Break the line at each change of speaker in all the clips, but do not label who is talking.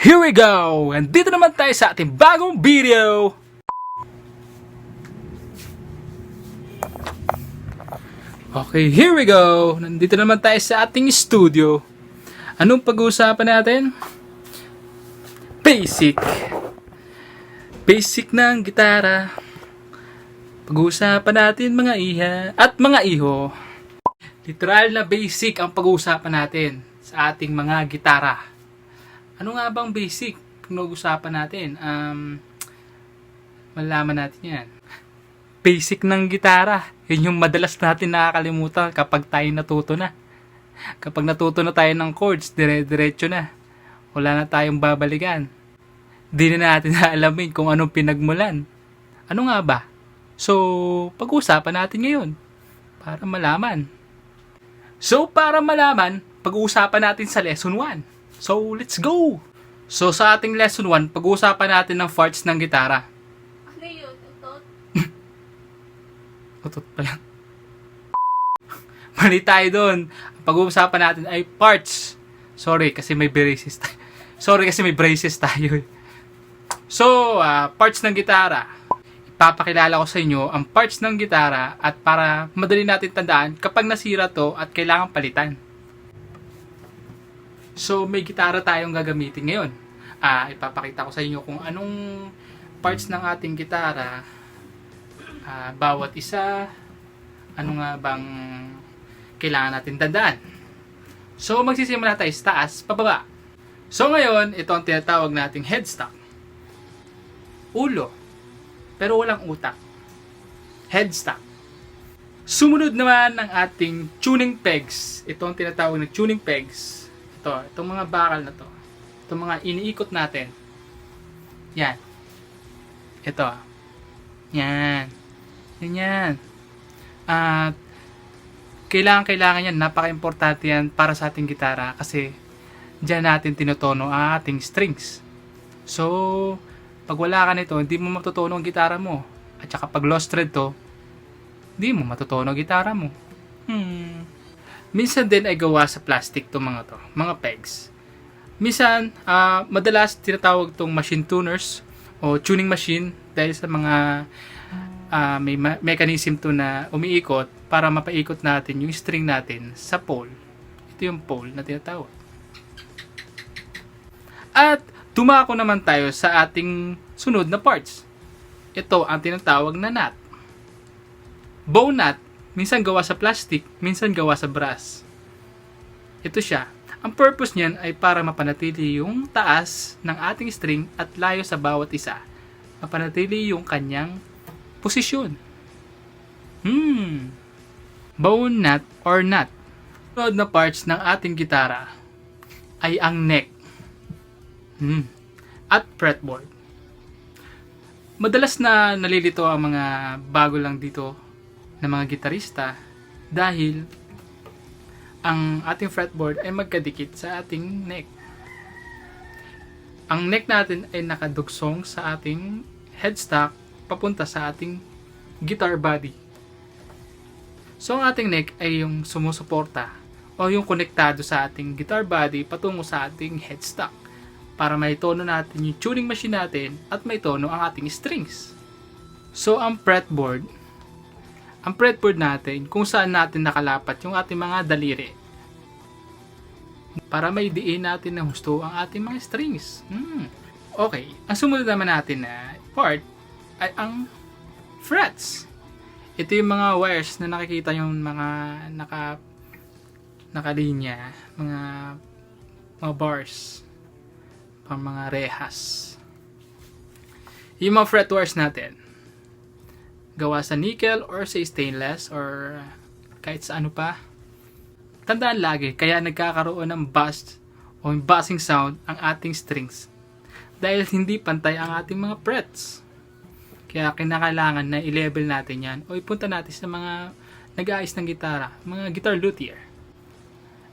Here we go! Andito naman tayo sa ating bagong video! Okay, here we go! Nandito naman tayo sa ating studio. Anong pag-uusapan natin? Basic ng gitara. Pag-uusapan natin mga iha at mga iho. Literal na basic ang pag-uusapan natin sa ating mga gitara. Ano nga bang basic pag-uusapan natin? Malaman natin yan. Basic ng gitara. Yun yung madalas natin nakakalimutan kapag tayo natuto na. Kapag natuto na tayo ng chords, dire-diretso na. Wala na tayong babalikan. Di na natin alamin kung anong pinagmulan. Ano nga ba? So, pag-uusapan natin ngayon. Para malaman. Pag-uusapan natin sa lesson 1. So, let's go! So, sa ating lesson 1, pag-uusapan natin ng parts ng gitara.
Ano yun? Utot?
Utot pa lang. Mali tayo doon. Pag-uusapan natin ay parts. Sorry, kasi may braces tayo. So, parts ng gitara. Ipapakilala ko sa inyo ang parts ng gitara at para madali natin tandaan kapag nasira to at kailangan palitan. So, may gitara tayong gagamitin ngayon. Ipapakita ko sa inyo kung anong parts ng ating gitara. Bawat isa, ano nga bang kailangan natin tandaan. So, magsisimula tayo sa taas, pababa. So, ngayon, ito ang tinatawag nating headstock. Ulo, pero walang utak. Headstock. Sumunod naman ang ating tuning pegs. Ito ang tinatawag na tuning pegs. Itong mga bakal na to. Itong mga iniikot natin. Yan. Ito. Yan. Yan. At kailangan yan. Napaka-importante yan para sa ating gitara kasi dyan natin tinutono ang ating strings. So, pag wala ka nito, hindi mo matutono ang gitara mo. At saka pag lost thread to, hindi mo matutono ang gitara mo. Minsan din ay gawa sa plastic mga pegs. Minsan, madalas tinatawag tong machine tuners o tuning machine dahil sa mga may mechanism to na umiikot para mapaikot natin yung string natin sa pole. Ito yung pole na tinatawag. At dumako naman tayo sa ating sunod na parts. Ito ang tinatawag na nut. Bow nut. Minsan gawa sa plastic, minsan gawa sa brass. Ito siya. Ang purpose niyan ay para mapanatili yung taas ng ating string at layo sa bawat isa. Mapanatili yung kanyang posisyon. Bone nut or nut. Sunod na parts ng ating gitara ay ang neck at fretboard. Madalas na nalilito ang mga bago lang dito ng mga gitarista dahil ang ating fretboard ay magkadikit sa ating neck. Ang neck natin ay nakadugsong sa ating headstock papunta sa ating guitar body. So ang ating neck ay yung sumusuporta o yung konektado sa ating guitar body patungo sa ating headstock para may tono natin yung tuning machine natin at may tono ang ating strings. So ang fretboard natin kung saan natin nakalapat yung ating mga daliri para may diin natin ng husto ang ating mga strings. Okay, ang sumunod naman natin na part ay ang frets. Ito yung mga wires na nakikita yung mga nakalinya, mga bars, pang mga rehas. Yung mga fret wires natin gawa sa nickel or sa stainless or kahit sa ano pa. Tandaan lagi, kaya nagkakaroon ng buzz o buzzing sound ang ating strings dahil hindi pantay ang ating mga frets. Kaya kinakailangan na i-level natin yan o ipunta natin sa mga nag-aayos ng gitara, mga guitar luthier.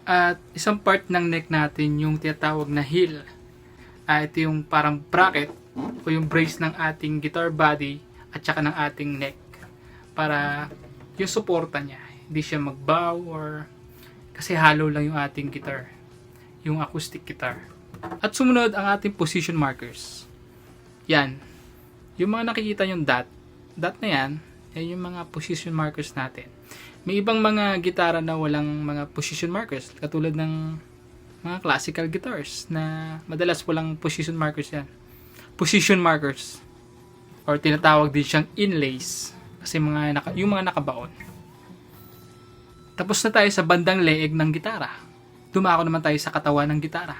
At isang part ng neck natin yung tinatawag na heel. Ito yung parang bracket o yung brace ng ating guitar body at saka ng ating neck para yung suporta niya hindi siya magbow or kasi hollow lang yung ating guitar, yung acoustic guitar. At sumunod ang ating position markers. Yan. Yung mga nakikita yung dot na yan yung mga position markers natin. May ibang mga gitara na walang mga position markers, katulad ng mga classical guitars na madalas walang position markers yan. Position markers. Or tinatawag din siyang inlays. Kasi yung mga nakabaon. Tapos na tayo sa bandang leeg ng gitara. Dumako naman tayo sa katawan ng gitara.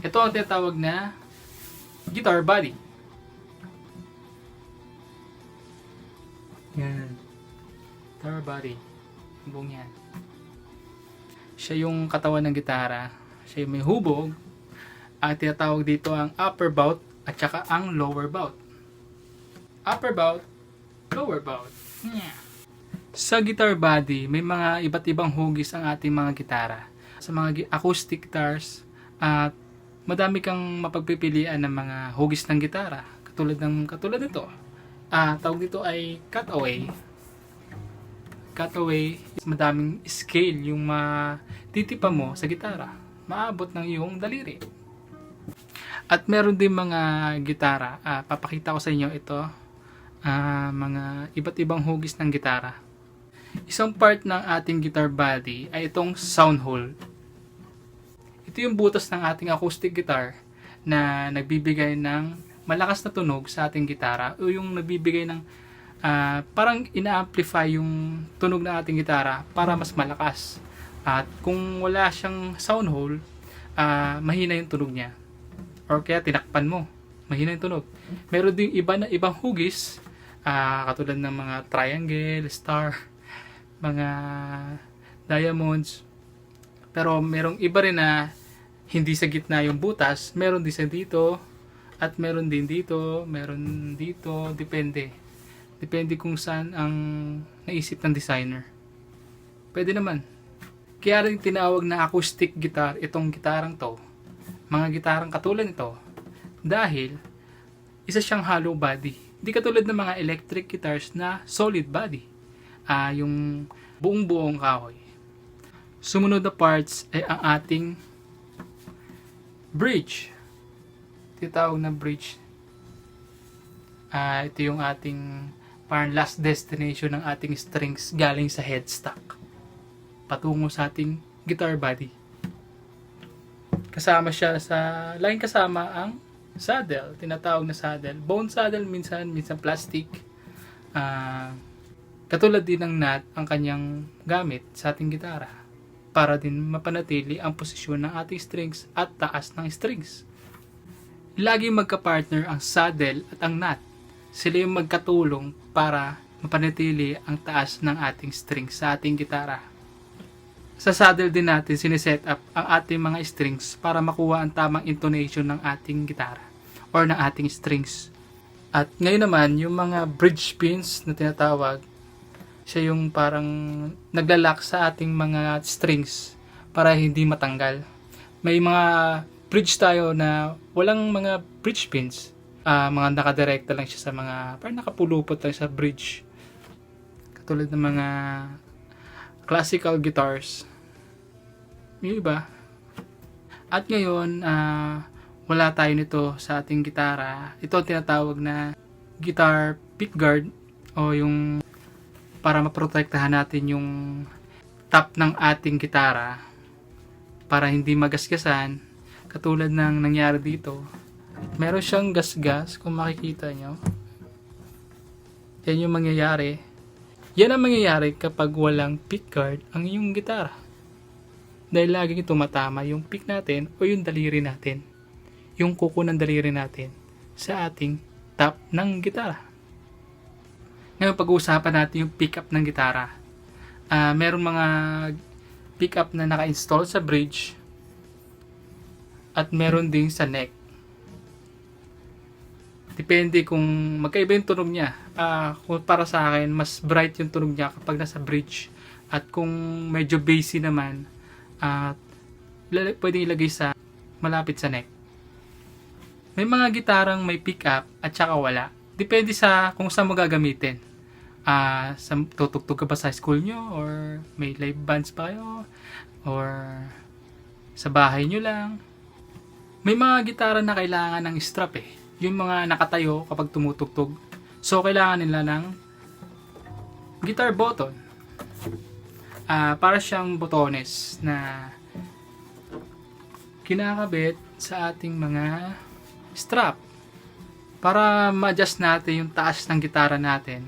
Ito ang tinatawag na guitar body. Yan. Guitar body. Buong yan. Siya yung katawan ng gitara. Siya yung may hubog. At tinatawag dito ang upper bout at saka ang lower bout. Upper bout, lower bout. Yeah. Sa guitar body, may mga iba't ibang hugis ang ating mga gitara. Sa mga acoustic guitars, at madami kang mapagpipilian ng mga hugis ng gitara. Katulad nito. Tawag dito ay cutaway. Cutaway is madaming scale yung matitipa mo sa gitara. Maabot ng iyong daliri. At meron din mga gitara. Papakita ko sa inyo ito. Mga iba't ibang hugis ng gitara. Isang part ng ating guitar body ay itong sound hole. Ito yung butas ng ating acoustic guitar na nagbibigay ng malakas na tunog sa ating gitara o yung nagbibigay ng parang ina-amplify yung tunog ng ating gitara para mas malakas. At kung wala siyang sound hole, mahina yung tunog niya. Or kaya tinakpan mo, mahina yung tunog. Meron ding ibang hugis, katulad ng mga triangle, star, mga diamonds. Pero merong iba rin na hindi sa gitna yung butas, meron din sa dito, at meron din dito, meron dito, depende. Depende kung saan ang naisip ng designer. Pwede naman. Kaya rin tinawag na acoustic guitar itong gitarang to. Mga gitarang katulad nito. Dahil, isa siyang hollow body. Hindi katulad ng mga electric guitars na solid body. Yung buong kahoy. Sumunod na parts ay ang ating bridge. Tinatawag na bridge. Ito yung ating parang last destination ng ating strings galing sa headstock patungo sa ating guitar body. Kasama siya kasama ang saddle, tinatawag na saddle. Bone saddle minsan plastic. Katulad din ng nut ang kanyang gamit sa ating gitara para din mapanatili ang posisyon ng ating strings at taas ng strings. Lagi magka-partner ang saddle at ang nut. Sila yung magkatulong para mapanatili ang taas ng ating strings sa ating gitara. Sa saddle din natin siniset up ang ating mga strings para makuha ang tamang intonation ng ating gitara or ng ating strings. At ngayon naman, yung mga bridge pins na tinatawag, siya yung parang naglalak sa ating mga strings para hindi matanggal. May mga bridge tayo na walang mga bridge pins. Mga nakadirekta lang siya sa mga, parang nakapulupot lang sa bridge. Katulad ng mga classical guitars. Yung iba. At ngayon, wala tayo nito sa ating gitara. Ito ang tinatawag na guitar pickguard o yung para maprotektahan natin yung top ng ating gitara para hindi magasgasan katulad ng nangyari dito. Meron siyang gasgas kung makikita nyo. Yan yung mangyayari. Yan ang mangyayari kapag walang pickguard ang inyong gitara. Dahil laging tumatama yung pick natin o yung daliri natin. Yung kuko ng daliri natin sa ating top ng gitara. Ngayon pag-uusapan natin yung pickup ng gitara. Meron mga pickup na naka-install sa bridge at meron din sa neck. Depende kung magkaiba yung tunog niya. Kung para sa akin, mas bright yung tunog niya kapag nasa bridge. At kung medyo bassy naman, pwedeng ilagay sa malapit sa neck. May mga gitarang may pickup at saka wala. Depende sa kung saan mo gagamitin. Tutugtog ka ba sa school nyo? Or may live bands pa kayo? Or sa bahay nyo lang? May mga gitara na kailangan ng strap eh. Yung mga nakatayo kapag tumutugtog. So, kailangan nila ng guitar button. Para siyang botones na kinakabit sa ating mga strap. Para ma-adjust natin yung taas ng gitara natin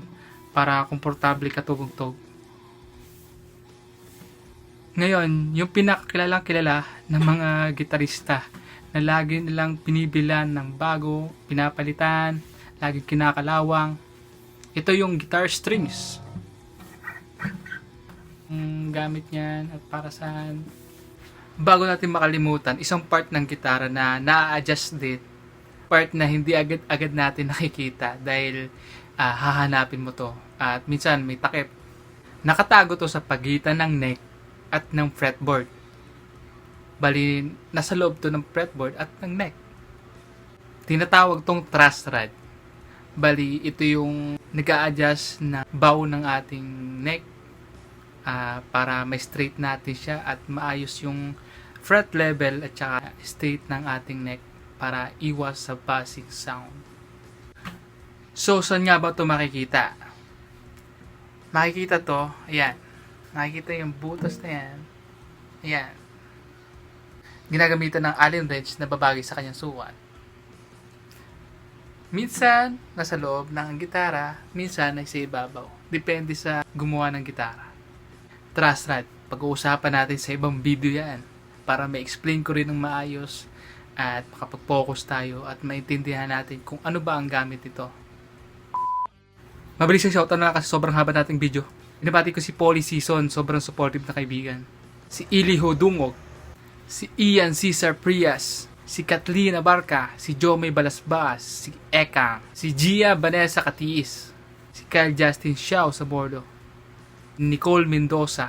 para komportable ka tumugtog. Ngayon, yung pinakakilalang kilala ng mga gitarista na lagi nilang binibilan ng bago, pinapalitan, lagi kinakalawang. Ito yung guitar strings. Gamit niyan at para saan. Bago natin makalimutan, isang part ng gitara na na-adjust din. Part na hindi agad-agad natin nakikita dahil hahanapin mo to. At minsan may takip. Nakatago to sa pagitan ng neck at ng fretboard. Bali, nasa loob to ng fretboard at ng neck. Tinatawag tong truss rod. Bali, ito yung nag-a-adjust na bow ng ating neck para may straight natin siya at maayos yung fret level at saka straight ng ating neck para iwas sa buzzing sound. So, saan nga ba ito makikita? Makikita to, ayan. Makikita yung butas na yan. Ayan. Ginagamitan ng Allen wrench na babagay sa kanyang sukat. Minsan, nasa loob ng gitara, minsan nasa ibabaw. Depende sa gumawa ng gitara. Truss rod, pag-uusapan natin sa ibang video yan para ma-explain ko rin ng maayos at makapag-focus tayo at maintindihan natin kung ano ba ang gamit nito. Mabilis yung shoutout na kasi sobrang haba nating video. Binabati ko si Polly Season, sobrang supportive na kaibigan. Si Ili Hodungog, si Ian Cesar Prias, si Kathleen Abarca, si Jomay Balasbas, si Eka, si Gia Vanessa Katiis, si Kyle Justin Xiao sa bordo, Nicole Mendoza,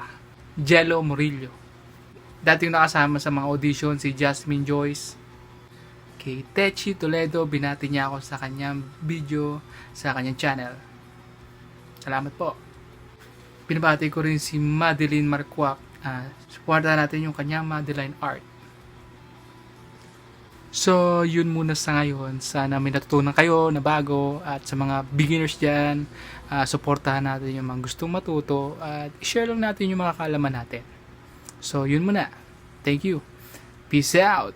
Jello Murillo. Dating nakasama sa mga audition si Jasmine Joyce. Kay Techi Toledo, binati niya ako sa kanyang video, sa kanyang channel. Salamat po. Binabati ko rin si Madeline Marquardt. Supportahan natin yung kanyang Madeline Art. So, yun muna sa ngayon. Sana may natutunan kayo na bago at sa mga beginners dyan, supportahan natin yung mga gustong matuto at share lang natin yung mga kaalaman natin. So, yun muna. Thank you. Peace out.